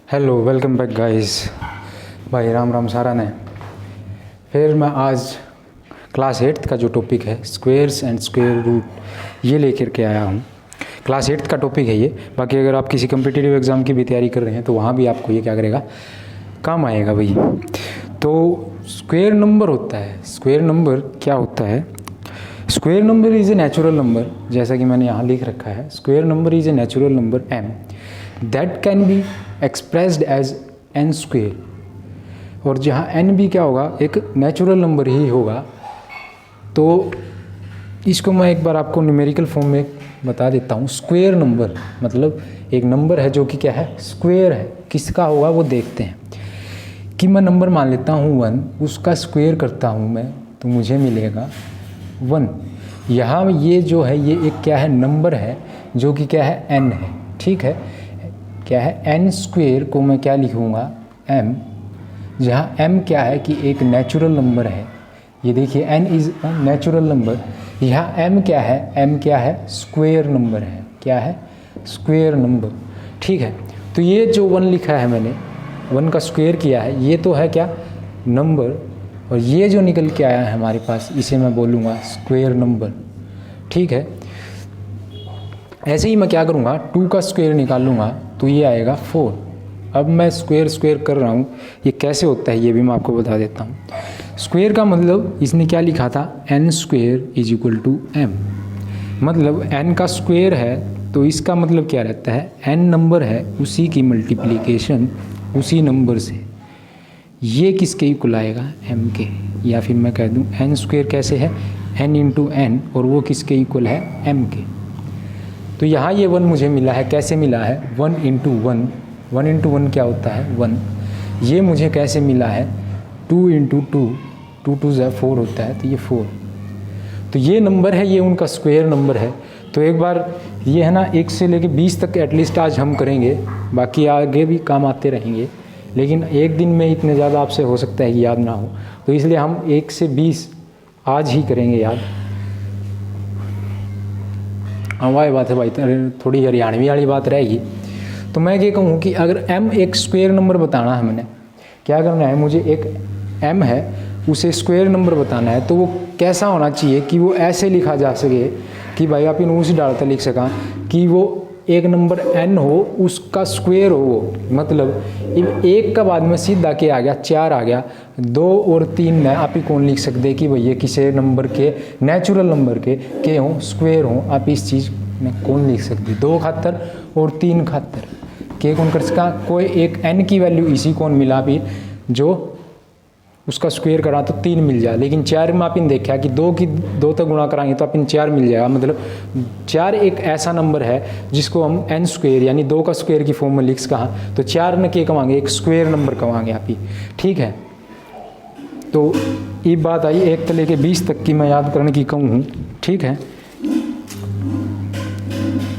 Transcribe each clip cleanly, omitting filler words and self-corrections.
Hello welcome back guys. भाई राम राम सारा ने। फिर मैं आज क्लास 8th का जो टॉपिक है स्क्वेयर्स एंड स्क्वेयर रूट ये लेकर के आया हूँ। क्लास 8th का टॉपिक है ये। बाकी अगर आप किसी कम्पिटिटिव एग्ज़ाम की भी तैयारी कर रहे हैं तो वहाँ भी आपको ये क्या करेगा, काम आएगा भाई। तो स्क्वेयर नंबर होता है, स्क्वेयर नंबर क्या होता है? Square number is a natural number, जैसा कि मैंने यहाँ लिख रखा है। Square number is a natural number m that can be expressed as n square. और जहाँ n भी क्या होगा, एक नेचुरल नंबर ही होगा। तो इसको मैं एक बार आपको न्यूमेरिकल फॉर्म में बता देता हूँ। स्क्वेयर नंबर मतलब एक नंबर है जो कि क्या है, स्क्वेयर है। किसका होगा वो देखते हैं कि मैं नंबर मान लेता हूँ 1, उसका स्क्वेयर करता हूँ मैं तो मुझे मिलेगा 1। यहाँ ये जो है ये एक क्या है, नंबर है जो कि क्या है, n है। ठीक है, क्या है, n स्क्वेयर को मैं क्या लिखूँगा, m। जहाँ m क्या है कि एक नेचुरल नंबर है। ये देखिए n इज़ नेचुरल नंबर। यहाँ m क्या है, m क्या है, स्क्वेयर नंबर है। क्या है, स्क्वेयर नंबर। ठीक है, तो ये जो 1 लिखा है मैंने, 1 का स्क्वेयर किया है, ये तो है क्या, नंबर। और ये जो निकल के आया है हमारे पास, इसे मैं बोलूँगा स्क्वेयर नंबर। ठीक है, ऐसे ही मैं क्या करूँगा, 2 का स्क्वेयर निकालूँगा तो ये आएगा 4। अब मैं स्क्वेयर कर रहा हूँ, ये कैसे होता है ये भी मैं आपको बता देता हूँ। स्क्वेयर का मतलब इसने क्या लिखा था, n square is equal to m। मतलब n का स्क्वेयर है तो इसका मतलब क्या रहता है, n नंबर है उसी की मल्टीप्लिकेशन उसी नंबर से। ये किसके इक्वल आएगा, m के। या फिर मैं कह दूँ n स्क्वेयर कैसे है, n इंटू n, और वो किसके इक्वल है, m के। तो यहाँ ये 1 मुझे मिला है, कैसे मिला है, 1 इंटू 1। 1 इंटू 1 क्या होता है, 1। ये मुझे कैसे मिला है, 2 इंटू 2, 2 2 4 होता है, तो ये 4। तो ये नंबर है, ये उनका स्क्वेयर नंबर है। तो एक बार ये है ना, 1 से लेके 20 तक एटलीस्ट आज हम करेंगे, बाकी आगे भी काम आते रहेंगे। लेकिन एक दिन में इतने ज़्यादा आपसे हो सकता है कि याद ना हो, तो इसलिए हम 1 से 20 आज ही करेंगे याद। हाँ वाह बात है भाई, थोड़ी हरियाणवी वाली बात रहेगी। तो मैं ये कहूँ कि अगर m एक स्क्वेयर नंबर बताना है, मैंने क्या करना है, मुझे एक m है उसे स्क्वेयर नंबर बताना है, तो वो कैसा होना चाहिए कि वो ऐसे लिखा जा सके कि भाई आप इन उसी डालता लिख सका कि वो एक नंबर n हो उसका स्क्वेयर हो वो। मतलब एक का बाद में सीधा के आ गया, 4 आ गया, 2 और 3 ने आप ही कौन लिख सकते कि भैया किसी नंबर के, नेचुरल नंबर के हों, स्क्वेयर हों, आप इस चीज़ में कौन लिख सकते, 2 खातर और 3 खातर के कौन कर सका। कोई एक n की वैल्यू इसी कौन मिला भी जो उसका स्क्वेयर करा तो 3 मिल जाए। लेकिन 4 में आप इन देखा कि 2 की 2 तक गुणा कराएंगे तो आप इन 4 मिल जाएगा। मतलब 4 एक ऐसा नंबर है जिसको हम n स्क्वेयर यानी 2 का स्क्वेयर की फॉर्म में लिख सका, तो 4 में क्या कमाएंगे, एक स्क्वेयर नंबर कमाएंगे आप ही। ठीक है, तो ये बात आई 1 से लेके 20 तक की मैं याद करने की कहूँ। ठीक है,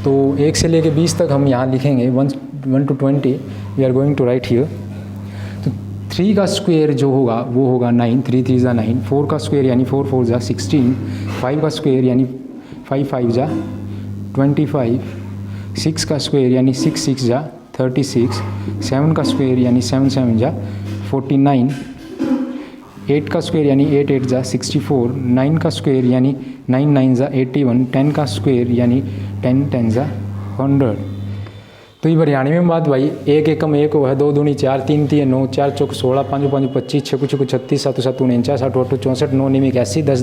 तो 1 से लेके 20 तक हम यहाँ लिखेंगे, 1 to 20 we are going to write here. 3 का स्क्वेयर जो होगा वो होगा 9, 3 3 जा 9। 4 का स्क्वेयर यानी 4 4 जा 16। 5 का स्क्वेयर यानी 5 5 जा 25। 6 का स्क्वेयर यानी 6 6 जा 36। 7 का स्क्वेयर यानी 7 7 जा 49। 8 का स्क्वेयर यानी 8 8 जा 64। 9 का स्क्वेयर यानी 9 9 जा 81। 10 का स्क्वेयर यानी 10 10 जा 100। तो ये हरियाणवी में बात भाई, 1 एकम 1 है, 2 दूनी 4, 3 3 9, 4 चौक 16, 5 5 25, 6 6 36, 7 7 49, 8 8 64, 9 9 81, 10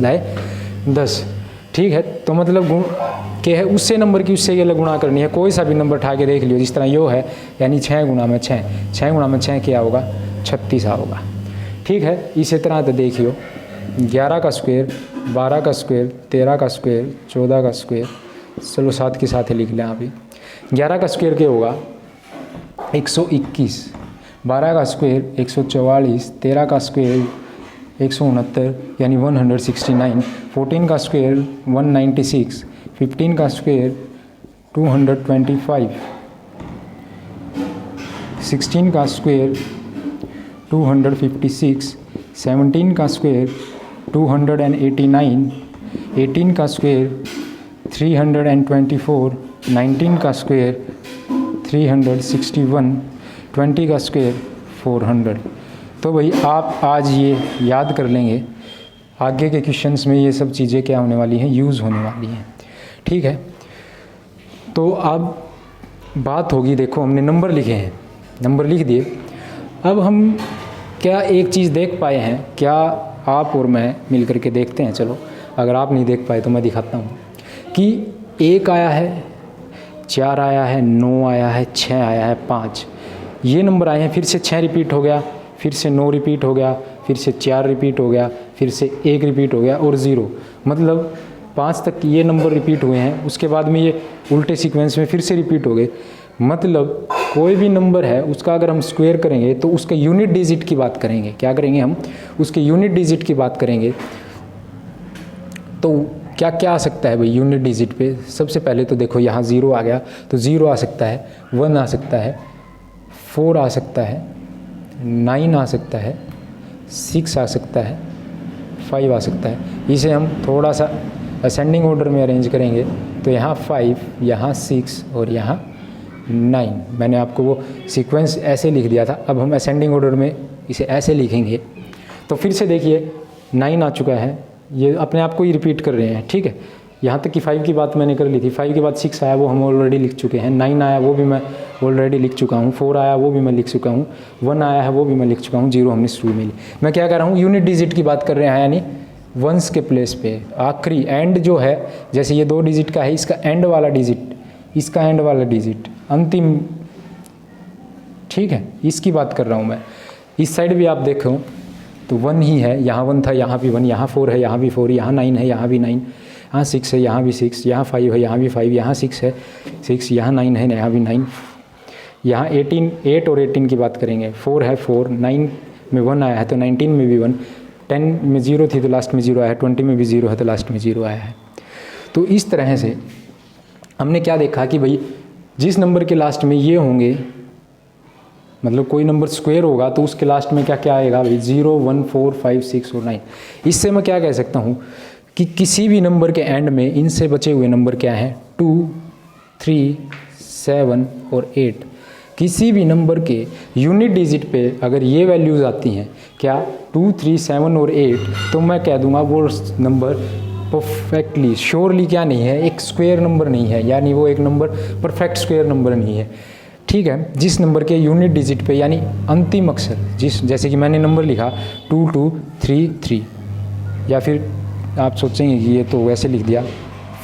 10। ठीक है, तो मतलब गुण के है उससे नंबर की उससे ये गुणा करनी है। कोई सा भी नंबर उठा के देख लियो, जिस तरह यो है यानी 6 गुणा में 6, 6 गुणा में 6 क्या होगा, 36 होगा। ठीक है, इसी तरह तो देखियो 11 का स्क्वेयर, 12 का स्क्वेयर, 13 का स्क्वेयर, 14 का स्क्वेयर, चलो साथ के साथ ही लिख लें आप ही। 11 का स्क्वेयर क्या होगा, 121। 12 का स्क्वेयर 144। 13 का स्क्वेयर 169 यानी 169। 14 का स्क्वेयर 196। 15 का स्क्वेयर 225। 16 का स्क्वेयर 256। 17 का स्क्वेयर 289। 18 का स्क्वेयर 324। 19 का स्क्वेयर 361। 20 का स्क्वायर 400। तो भाई आप आज ये याद कर लेंगे, आगे के क्वेश्चंस में ये सब चीज़ें क्या होने वाली हैं, यूज़ होने वाली हैं। ठीक है, तो अब बात होगी, देखो हमने नंबर लिखे हैं, नंबर लिख दिए। अब हम क्या एक चीज़ देख पाए हैं, क्या आप और मैं मिल करके देखते हैं। चलो, अगर आप नहीं देख पाए तो मैं दिखाता हूँ कि 1 आया है, 4 आया है, 9 आया है, 6 आया है, 5 ये नंबर आए हैं। फिर से 6 रिपीट हो गया, फिर से 9 रिपीट हो गया, फिर से 4 रिपीट हो गया, फिर से 1 रिपीट हो गया और 0, मतलब 5 तक ये नंबर रिपीट हुए हैं। उसके बाद में ये उल्टे सीक्वेंस में फिर से रिपीट हो गए। मतलब कोई भी नंबर है उसका अगर हम स्क्वायर करेंगे तो उसके यूनिट डिजिट की बात करेंगे। क्या करेंगे हम? उसके यूनिट डिजिट की बात करेंगे। तो क्या क्या आ सकता है भाई यूनिट डिजिट पे? सबसे पहले तो देखो यहाँ 0 आ गया, तो 0 आ सकता है, 1 आ सकता है, 4 आ सकता है, 9 आ सकता है, 6 आ सकता है, 5 आ सकता है। इसे हम थोड़ा सा असेंडिंग ऑर्डर में अरेंज करेंगे तो यहाँ 5, यहाँ 6 और यहाँ 9। मैंने आपको वो सीक्वेंस ऐसे लिख दिया था। अब हम असेंडिंग ऑर्डर में इसे ऐसे लिखेंगे। तो फिर से देखिए 9 आ चुका है, ये अपने आप को ही रिपीट कर रहे हैं। ठीक है, यहाँ तक कि 5 की बात मैंने कर ली थी। 5 के बाद 6 आया, वो हम ऑलरेडी लिख चुके हैं। 9 आया, वो भी मैं ऑलरेडी लिख चुका हूँ। 4 आया, वो भी मैं लिख चुका हूँ। 1 आया है, वो भी मैं लिख चुका हूँ। 0 हमने शुरू में ली। मैं क्या कर रहा हूँ, यूनिट डिजिट की बात कर रहे हैं, यानी वंस के प्लेस पे आखिरी एंड जो है, जैसे ये 2 डिजिट का है, इसका एंड वाला डिजिट, इसका एंड वाला डिजिट, अंतिम। ठीक है, इसकी बात कर रहा हूँ मैं। इस साइड भी आप देखो तो 1 ही है, यहाँ 1 था, यहाँ भी 1, यहाँ 4 है, यहाँ भी 4, यहाँ 9 है, यहाँ भी 9, यहाँ 6 है, यहाँ भी 6, यहाँ 5 है, यहाँ भी 5, यहाँ 6 है 6, यहाँ 9 है, यहाँ भी 9, यहाँ 8 और 18 की बात करेंगे। 4 है 4, 9 में 1 आया है तो 19 में भी 1, 10 में 0 थी तो लास्ट में 0 आया है, 20 में भी 0 है तो लास्ट में 0 आया है। तो इस तरह से हमने क्या देखा कि भाई जिस नंबर के लास्ट में ये होंगे, मतलब कोई नंबर स्क्वायर होगा तो उसके लास्ट में क्या क्या आएगा भाई, 0, 1, 4, 5, 6 और 9। इससे मैं क्या कह सकता हूँ कि किसी भी नंबर के एंड में इनसे बचे हुए नंबर क्या हैं, 2, 3, 7 और 8। किसी भी नंबर के यूनिट डिजिट पे अगर ये वैल्यूज़ आती हैं, क्या 2, 3, 7 और 8, तो मैं कह दूंगा वो नंबर परफेक्टली श्योरली क्या नहीं है, एक स्क्वायर नंबर नहीं है, यानी वो एक नंबर परफेक्ट स्क्वायर नंबर नहीं है। ठीक है, जिस नंबर के यूनिट डिजिट पे यानी अंतिम अक्षर, जैसे कि मैंने नंबर लिखा 2, 2, 3, 3, या फिर आप सोचेंगे कि ये तो वैसे लिख दिया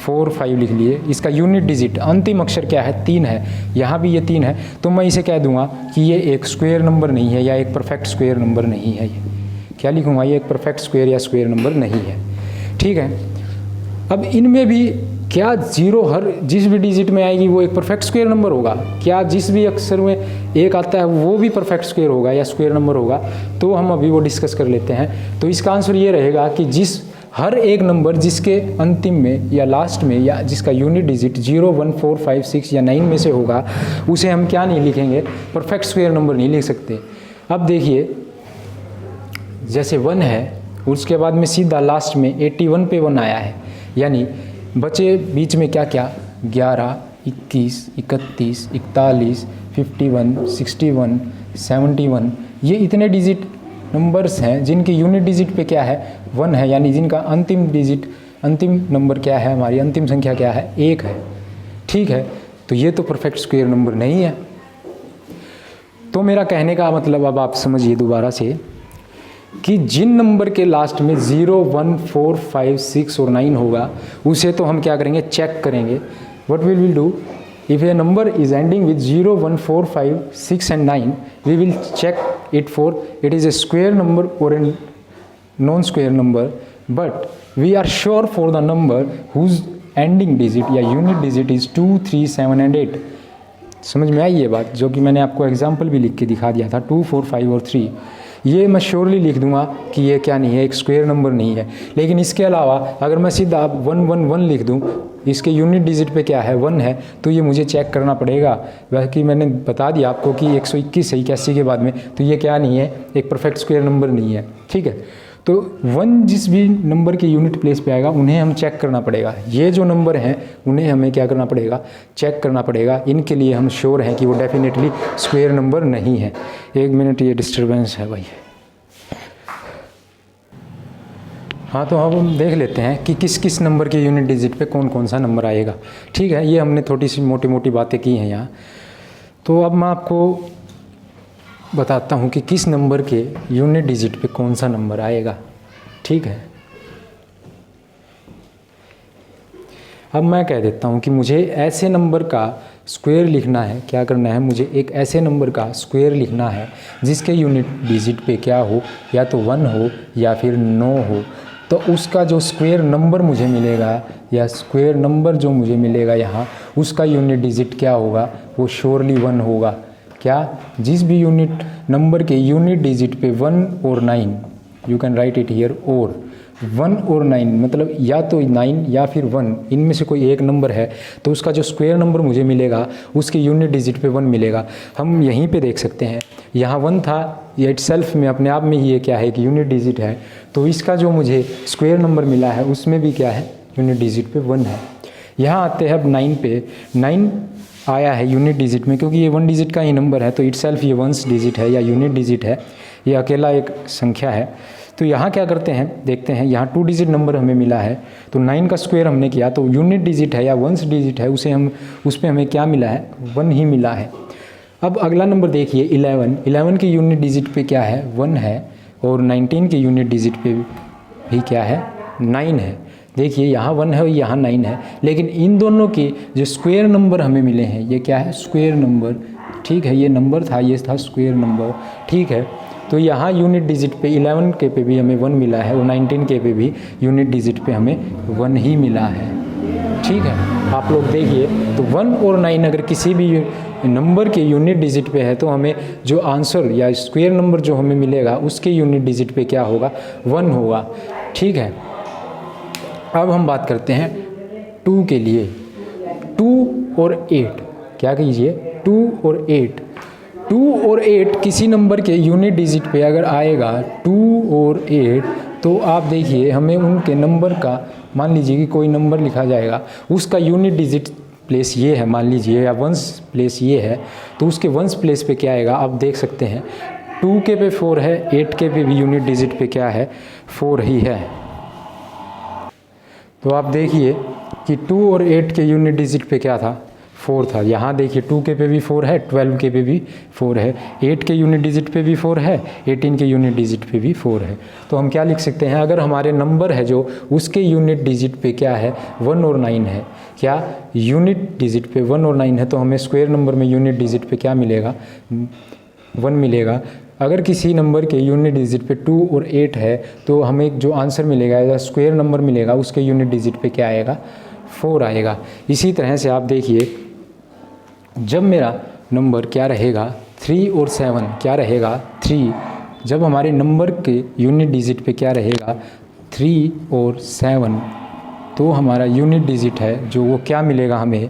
4, 5 लिख लिए, इसका यूनिट डिजिट अंतिम अक्षर क्या है, 3 है, यहाँ भी ये 3 है, तो मैं इसे कह दूंगा कि ये एक स्क्वायर नंबर नहीं है या एक परफेक्ट स्क्वायर नंबर नहीं है। ये क्या लिखूंगा, ये एक परफेक्ट स्क्वायर या स्क्वायर नंबर नहीं है। ठीक है, अब इनमें भी क्या 0 हर जिस भी डिजिट में आएगी वो एक परफेक्ट स्क्वायर नंबर होगा? क्या जिस भी अक्षर में 1 आता है वो भी परफेक्ट स्क्वायर होगा या स्क्वायर नंबर होगा? तो हम अभी वो डिस्कस कर लेते हैं। तो इसका आंसर ये रहेगा कि जिस हर एक नंबर जिसके अंतिम में या लास्ट में या जिसका यूनिट डिजिट 0, 1, 4, 5, 6 या 9 में से होगा, उसे हम क्या नहीं लिखेंगे, परफेक्ट स्क्वायर नंबर नहीं लिख सकते। अब देखिए जैसे 1 है, उसके बाद में सीधा लास्ट में 81 पे 1 आया है, यानी बचे बीच में क्या क्या, 11, 21, 31, 41, 51, 61, 71, ये इतने डिजिट नंबर्स हैं जिनके यूनिट डिजिट पे क्या है, 1 है, यानी जिनका अंतिम डिजिट, अंतिम नंबर क्या है, हमारी अंतिम संख्या क्या है, 1 है। ठीक है, तो ये तो परफेक्ट स्क्वायर नंबर नहीं है। तो मेरा कहने का मतलब अब आप समझिए दोबारा से कि जिन नंबर के लास्ट में 0, 1, 4, 5, 6 और 9 होगा, उसे तो हम क्या करेंगे, चेक करेंगे। What will we do, if a number is ending with 0, 1, 4, 5, 6 and 9, we will check it for it is a square number or a non-square number, but we are sure for the number whose ending digit या unit digit is 2, 3, 7 and 8। समझ में आई ये बात, जो कि मैंने आपको example भी लिख के दिखा दिया था, 2, 4, 5 और 3। ये मैं श्योरली लिख दूंगा कि ये क्या नहीं है, एक स्क्वायर नंबर नहीं है। लेकिन इसके अलावा अगर मैं सीधा 1, 1, 1 लिख दूं, इसके यूनिट डिजिट पे क्या है, 1 है, तो ये मुझे चेक करना पड़ेगा। बाकी मैंने बता दिया आपको कि 121 है 81 के बाद में, तो ये क्या नहीं है, एक परफेक्ट स्क्वायर नंबर नहीं है। ठीक है, तो 1 जिस भी नंबर के यूनिट प्लेस पे आएगा उन्हें हम चेक करना पड़ेगा। ये जो नंबर हैं उन्हें हमें क्या करना पड़ेगा, चेक करना पड़ेगा। इनके लिए हम श्योर हैं कि वो डेफिनेटली स्क्वायर नंबर नहीं है। 1 मिनट, ये डिस्टर्बेंस है भाई। हाँ, तो अब हम देख लेते हैं कि किस किस नंबर के यूनिट डिजिट पे कौन कौन सा नंबर आएगा। ठीक है, ये हमने थोड़ी सी मोटी मोटी बातें की हैं यहाँ। तो अब मैं आपको बताता हूँ कि किस नंबर के यूनिट डिजिट पे कौन सा नंबर आएगा। ठीक है, अब मैं कह देता हूँ कि मुझे ऐसे नंबर का स्क्वायर लिखना है। क्या करना है, मुझे एक ऐसे नंबर का स्क्वायर लिखना है जिसके यूनिट डिजिट पे क्या हो, या तो 1 हो या फिर 9 हो। तो उसका जो स्क्वायर नंबर मुझे मिलेगा, या स्क्वायर नंबर जो मुझे मिलेगा यहाँ, उसका यूनिट डिजिट क्या होगा, वो श्योरली 1 होगा। क्या, जिस भी यूनिट नंबर के यूनिट डिजिट पे 1 और 9, you can write it here, और 1 और 9 मतलब या तो 9 या फिर 1, इनमें से कोई एक नंबर है, तो उसका जो स्क्वायर नंबर मुझे मिलेगा उसके यूनिट डिजिट पे 1 मिलेगा। हम यहीं पे देख सकते हैं, यहाँ 1 था, ये इटसेल्फ में अपने आप में ही ये क्या है, कि यूनिट डिजिट है। तो इसका जो मुझे स्क्वायर नंबर मिला है उसमें भी क्या है, यूनिट डिजिट पे 1 है। यहाँ आते हैं अब 9 पे। 9 आया है यूनिट डिजिट में, क्योंकि ये 1 डिजिट का ही नंबर है, तो इटसेल्फ ये 1 डिजिट है या यूनिट डिजिट है, ये अकेला एक संख्या है। तो यहाँ क्या करते हैं, देखते हैं, यहाँ 2 डिजिट नंबर हमें मिला है, तो 9 का स्क्वायर हमने किया, तो यूनिट डिजिट है या 1 डिजिट है, उसे हम उस पर हमें क्या मिला है, 1 ही मिला है। अब अगला नंबर देखिए 11 के यूनिट डिजिट पे क्या है, 1 है, और 19 के यूनिट डिजिट पे भी क्या है, 9 है। देखिए यहाँ 1 है और यहाँ 9 है, लेकिन इन दोनों के जो स्क्वायर नंबर हमें मिले हैं, ये क्या है, स्क्वायर नंबर। ठीक है, ये नंबर था, ये था स्क्वायर नंबर। ठीक है, तो यहाँ यूनिट डिजिट पे 11 के पे भी हमें 1 मिला है, और 19 के पे भी यूनिट डिजिट पे हमें 1 ही मिला है। ठीक है, आप लोग देखिए, तो 1 और 9 अगर किसी भी नंबर के यूनिट डिजिट पे है, तो हमें जो आंसर या स्क्वायर नंबर जो हमें मिलेगा उसके यूनिट डिजिट पे क्या होगा, 1 होगा। ठीक है, अब हम बात करते हैं 2 के लिए। 2 और 8, क्या कीजिए, 2 और 8, 2 और 8 किसी नंबर के यूनिट डिजिट पे अगर आएगा 2 और 8, तो आप देखिए हमें उनके नंबर का, मान लीजिए कि कोई नंबर लिखा जाएगा, उसका यूनिट डिजिट प्लेस ये है मान लीजिए, या 1 प्लेस ये है, तो उसके 1 प्लेस पे क्या आएगा, आप देख सकते हैं 2 के पे 4 है, 8 के पे भी यूनिट डिजिट पे क्या है, 4 ही है। तो आप देखिए कि 2 और 8 के यूनिट डिजिट पे क्या था, 4 था। यहाँ देखिए 2 के पे भी 4 है, 12 के पे भी 4 है, 8 के यूनिट डिजिट पे भी 4 है, 18 के यूनिट डिजिट पे भी 4 है। तो हम क्या लिख सकते हैं, अगर हमारे नंबर है जो उसके यूनिट डिजिट पे क्या है, 1 और 9 है, क्या यूनिट डिजिट पे 1 और 9 है, तो हमें स्क्वायर नंबर में यूनिट डिजिट पे क्या मिलेगा, 1 मिलेगा। अगर किसी नंबर के यूनिट डिजिट पे 2 और 8 है, तो हमें जो आंसर मिलेगा या स्क्वायर नंबर मिलेगा उसके यूनिट डिजिट पे क्या आएगा, 4 आएगा। इसी तरह से आप देखिए, जब मेरा नंबर क्या रहेगा, 3 और 7, क्या रहेगा, 3, जब हमारे नंबर के यूनिट डिजिट पे क्या रहेगा, 3 और 7, तो हमारा यूनिट डिजिट है जो वो क्या मिलेगा हमें,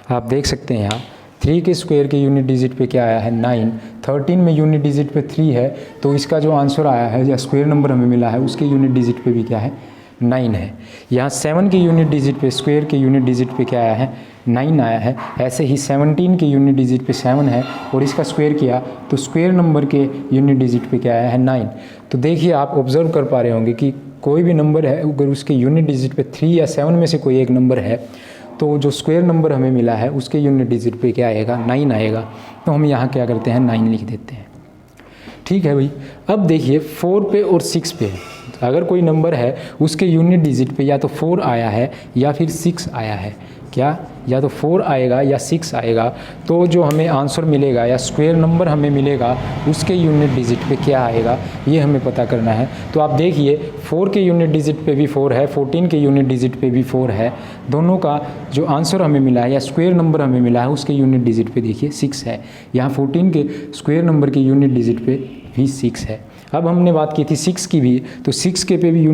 आप देख सकते हैं यहाँ 3 के स्क्वायर के यूनिट डिजिट पे क्या आया है, 9, 13 में यूनिट डिजिट पे 3 है, तो इसका जो आंसर आया है या स्क्वायर नंबर हमें मिला है उसके यूनिट डिजिट पे भी क्या है, 9 है। यहाँ 7 के यूनिट डिजिट पे, स्क्वायर के यूनिट डिजिट पे क्या आया है, 9 आया है। ऐसे ही 17 के यूनिट डिजिट पे 7 है, और इसका स्क्वायर किया तो स्क्वायर नंबर के यूनिट डिजिट पे क्या आया है, 9। तो देखिए आप ऑब्जर्व कर पा रहे होंगे कि कोई भी नंबर है, अगर उसके यूनिट डिजिट पे 3 या 7 में से कोई एक नंबर है, तो जो स्क्वायर नंबर हमें मिला है उसके यूनिट डिजिट पे क्या आएगा, 9 आएगा। तो हम यहाँ क्या करते हैं, 9 लिख देते हैं। ठीक है भाई, अब देखिए 4 पे और 6 पे, अगर कोई नंबर है उसके यूनिट डिजिट पे या तो 4 आया है या फिर 6 आया है, क्या, या तो 4 आएगा या 6 आएगा, तो जो हमें आंसर मिलेगा या स्क्वायर नंबर हमें मिलेगा उसके यूनिट डिजिट पे क्या आएगा, ये हमें पता करना है। तो आप देखिए 4 के यूनिट डिजिट पे भी 4 है, 14 के यूनिट डिजिट पे भी 4 है, दोनों का जो आंसर हमें मिला है या स्क्वायर नंबर हमें मिला है उसके यूनिट डिजिट पे देखिए 6 है। यहाँ 14 के स्क्वायर नंबर के यूनिट डिजिट पे भी 6 है। अब हमने बात की थी 6 की भी, तो 6 के पे भी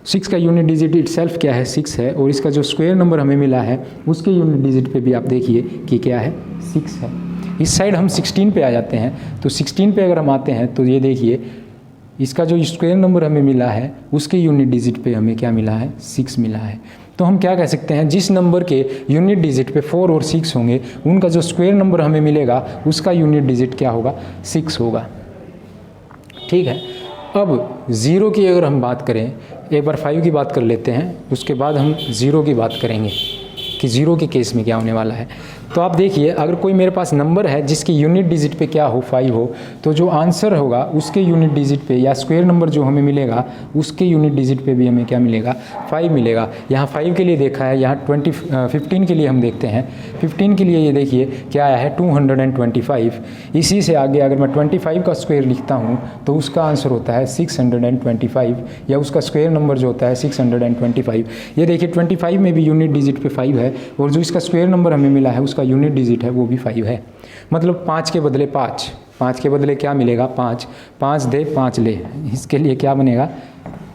6 का यूनिट डिजिट इटसेल्फ क्या है, 6 है, और इसका जो स्क्वायर नंबर हमें मिला है उसके यूनिट डिजिट पे भी आप देखिए कि क्या है, 6 है। इस साइड हम 16 पे आ जाते हैं, तो 16 पे अगर हम आते हैं तो ये देखिए इसका जो स्क्वायर नंबर हमें मिला है उसके यूनिट डिजिट पे हमें क्या मिला है, 6 मिला है। तो हम क्या कह सकते हैं, जिस नंबर के यूनिट डिजिट पे 4 और 6 होंगे उनका जो स्क्वायर नंबर हमें मिलेगा उसका यूनिट डिजिट क्या होगा, 6 होगा। ठीक है। अब 0 की अगर हम बात करें, एक बार 5 की बात कर लेते हैं, उसके बाद हम 0 की बात करेंगे कि 0 के केस में क्या होने वाला है। तो आप देखिए, अगर कोई मेरे पास नंबर है जिसकी यूनिट डिजिट पे क्या हो, 5 हो, तो जो आंसर होगा उसके यूनिट डिजिट पे या स्क्वायर नंबर जो हमें मिलेगा उसके यूनिट डिजिट पे भी हमें क्या मिलेगा, 5 मिलेगा। यहाँ 5 के लिए देखा है, यहाँ 15 के लिए हम देखते हैं। 15 के लिए ये देखिए क्या आया है, 225। इसी से आगे अगर मैं 25 का स्क्वायर लिखता हूँ तो उसका आंसर होता है 625, या उसका स्क्वायर नंबर जो होता है 625। ये देखिए 25 में भी यूनिट डिजिट पे 5 है, और जो इसका स्क्वायर नंबर हमें मिला है उसका यूनिट डिजिट है वो भी 5 है। मतलब 5 के बदले 5 के बदले क्या मिलेगा, 5 दे 5 ले, इसके लिए क्या बनेगा,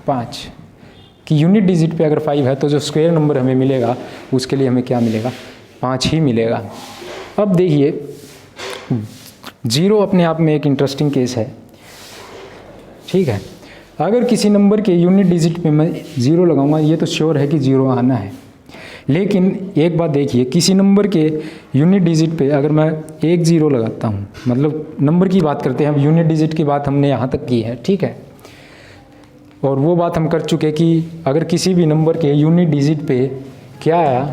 5 की यूनिट डिजिट पे अगर 5 है तो जो स्क्वायर नंबर हमें मिलेगा उसके लिए हमें क्या मिलेगा, 5 ही मिलेगा। अब देखिए 0 अपने आप में एक इंटरेस्टिंग केस है। ठीक है, अगर किसी नंबर के यूनिट डिजिट पे मैं 0 लगाऊंगा, ये तो श्योर है कि 0 आना है। लेकिन एक बात देखिए, किसी नंबर के यूनिट डिजिट पे अगर मैं 1 0 लगाता हूँ, मतलब नंबर की बात करते हैं, अब यूनिट डिजिट की बात हमने यहाँ तक की है। ठीक है, और वो बात हम कर चुके कि अगर किसी भी नंबर के यूनिट डिजिट पे क्या आया,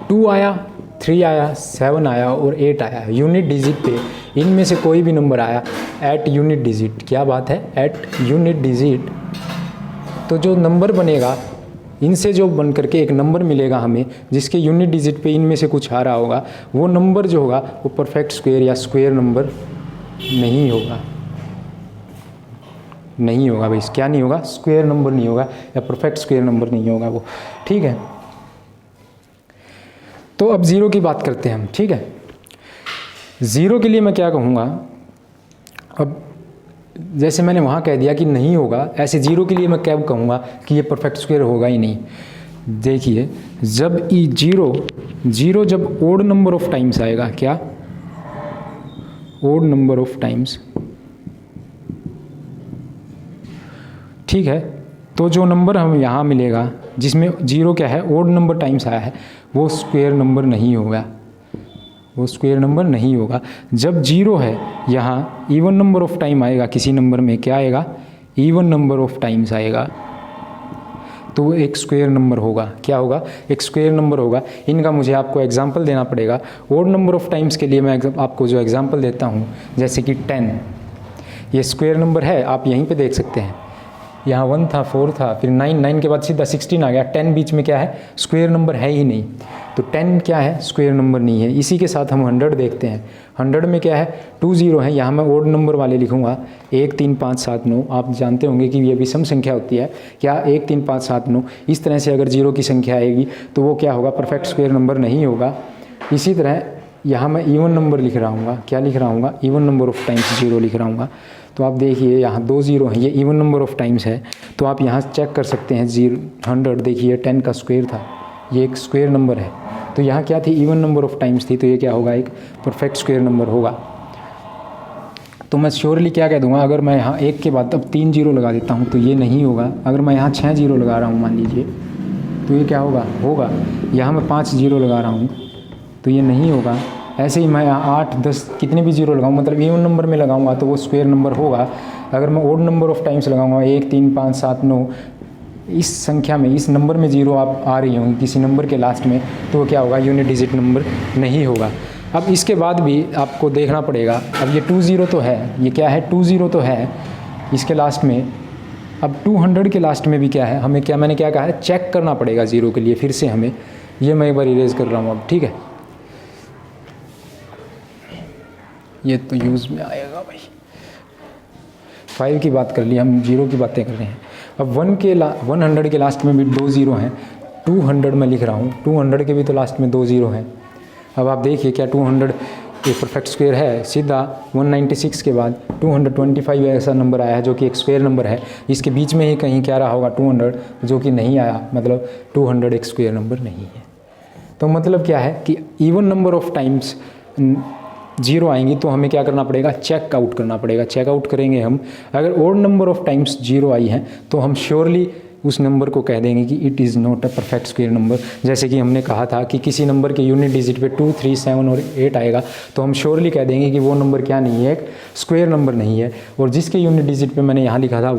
2 आया, 3 आया, 7 आया और 8 आया, यूनिट डिजिट पे इनमें से कोई भी नंबर आया एट यूनिट डिजिट, क्या बात है, एट यूनिट डिजिट, तो जो नंबर बनेगा इनसे जो बन करके एक नंबर मिलेगा हमें जिसके यूनिट डिजिट पे इनमें से कुछ आ रहा होगा, वो नंबर जो होगा वो परफेक्ट स्क्वायर या स्क्वायर नंबर नहीं होगा। नहीं होगा भाई, क्या नहीं होगा, स्क्वायर नंबर नहीं होगा या परफेक्ट स्क्वायर नंबर नहीं होगा वो। ठीक है, तो अब 0 की बात करते हैं हम। ठीक है, 0 के लिए मैं क्या कहूँगा, अब जैसे मैंने वहाँ कह दिया कि नहीं होगा, ऐसे 0 के लिए मैं क्या कहूँगा कि ये परफेक्ट स्क्वायर होगा ही नहीं। देखिए जब जीरो जब ओड नंबर ऑफ टाइम्स आएगा, क्या, ओड नंबर ऑफ टाइम्स, ठीक है, तो जो नंबर हमें यहाँ मिलेगा जिसमें 0 क्या है, ओड नंबर टाइम्स आया है, वो स्क्वायर नंबर नहीं होगा, वो स्क्वायर नंबर नहीं होगा। जब 0 है यहाँ इवन नंबर ऑफ टाइम आएगा किसी नंबर में, क्या आएगा, इवन नंबर ऑफ टाइम्स आएगा, तो वो एक स्क्वायर नंबर होगा। क्या होगा, एक स्क्वायर नंबर होगा। इनका मुझे आपको एग्जांपल देना पड़ेगा। ओड नंबर ऑफ टाइम्स के लिए मैं आपको जो एग्जांपल देता हूँ, जैसे कि 10, ये स्क्वायर नंबर है, आप यहीं पे देख सकते हैं, यहाँ 1 था, 4 था, फिर 9 के बाद सीधा 16 आ गया, 10 बीच में क्या है, स्क्वायर नंबर है ही नहीं, तो 10 क्या है, स्क्वायर नंबर नहीं है। इसी के साथ हम 100 देखते हैं, 100 में क्या है, 2 0 है, यहाँ मैं ओड नंबर वाले लिखूँगा, 1 3 5 7 9, आप जानते होंगे कि ये विषम संख्या होती है, क्या 1 3 5 7 9, इस तरह से अगर 0 की संख्या आएगी तो वो क्या होगा, परफेक्ट स्क्वायर नंबर नहीं होगा। इसी तरह यहाँ मैं इवन नंबर लिख रहा हूँ, क्या लिख रहा हूँ, इवन नंबर ऑफ टाइम्स 0 लिख रहा हूँ। तो आप देखिए यहाँ 2 0 हैं, ये इवन नंबर ऑफ टाइम्स है, तो आप यहाँ चेक कर सकते हैं 100, देखिए 10 का स्क्वायर था, ये एक स्क्वायर नंबर है, तो यहाँ क्या थी, इवन नंबर ऑफ टाइम्स थी, तो ये क्या होगा, एक परफेक्ट स्क्वायर नंबर होगा। तो मैं श्योरली क्या कह दूंगा, अगर मैं यहाँ 1 के बाद अब 3 0 लगा देता हूँ तो ये नहीं होगा। अगर मैं यहाँ 6 0 लगा रहा हूँ मान लीजिए, तो ये क्या होगा। यहाँ मैं 5 0 लगा रहा हूँ तो ये नहीं होगा। ऐसे ही मैं यहाँ 8 10 कितने भी 0 लगाऊँ, मतलब इवन नंबर में लगाऊंगा तो वो स्क्वायर नंबर होगा। अगर मैं ओड नंबर ऑफ टाइम्स लगाऊंगा 1 3 5 7 9, इस संख्या में, इस नंबर में 0 आप आ रही होंगी किसी नंबर के लास्ट में, तो वो क्या होगा, यूनिट डिजिट नंबर नहीं होगा। अब इसके बाद भी आपको देखना पड़ेगा, अब ये 2 0 तो है, ये क्या है, 2 0 तो है इसके लास्ट में। अब 200 के लास्ट में भी क्या है, हमें क्या, मैंने क्या कहा है, चेक करना पड़ेगा 0 के लिए फिर से हमें। ये मैं एक बार इरेज कर रहा हूँ अब, ठीक है, ये तो यूज़ में आएगा भाई। 5 की बात कर ली, हम 0 की बातें कर रहे हैं। अब 100 के लास्ट में भी 2 0 हैं, 200 में लिख रहा हूँ, 200 के भी तो लास्ट में 2 0 हैं। अब आप देखिए क्या 200 एक परफेक्ट स्क्वायर है, सीधा 196 के बाद 225 ऐसा नंबर आया है जो कि एक स्क्वायर नंबर है। इसके बीच में ही कहीं क्या रहा होगा 200, जो कि नहीं आया, मतलब 200 एक स्क्वायर नंबर नहीं है। तो मतलब क्या है कि even number of times zero आएंगी तो हमें क्या करना पड़ेगा, चेक आउट करना पड़ेगा। चेक आउट करेंगे हम, अगर odd number of times zero I हैं तो हम श्योरली उस नंबर को कह देंगे कि it is not a perfect square number. जैसे कि हमने कहा था कि किसी नंबर के यूनिट डिजिट पे 2, 3, 7 और 8 आएगा तो हम श्योरली कह देंगे कि वो नंबर क्या नहीं है, एक स्क्वायर नंबर नहीं है। और जिसके यूनिट डिजिट पे मैंने यहाँ लिखा था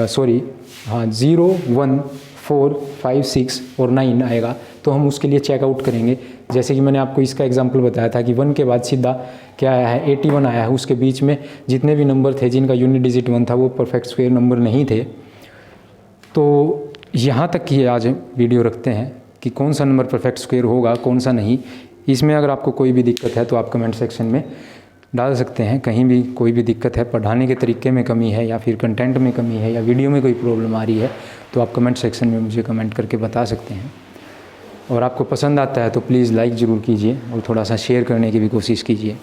0, 1, 4, 5, 6 और 9 आएगा तो हम उसके लिए चेकआउट करेंगे। जैसे कि मैंने आपको इसका एग्जांपल बताया था कि 1 के बाद सीधा क्या आया है, 81 आया है। उसके बीच में जितने भी नंबर थे जिनका यूनिट डिजिट 1 था वो परफेक्ट स्क्वायर नंबर नहीं थे। तो यहाँ तक की आज वीडियो रखते हैं कि कौन सा नंबर परफेक्ट स्क्वायर होगा, कौन सा नहीं। इसमें अगर आपको कोई भी दिक्कत है तो आप कमेंट सेक्शन में डाल सकते हैं। कहीं भी कोई भी दिक्कत है, पढ़ाने के तरीके में कमी है या फिर कंटेंट में कमी है या वीडियो में कोई प्रॉब्लम आ रही है तो आप कमेंट सेक्शन में मुझे कमेंट करके बता सकते हैं। और आपको पसंद आता है तो प्लीज़ लाइक ज़रूर कीजिए और थोड़ा सा शेयर करने की भी कोशिश कीजिए।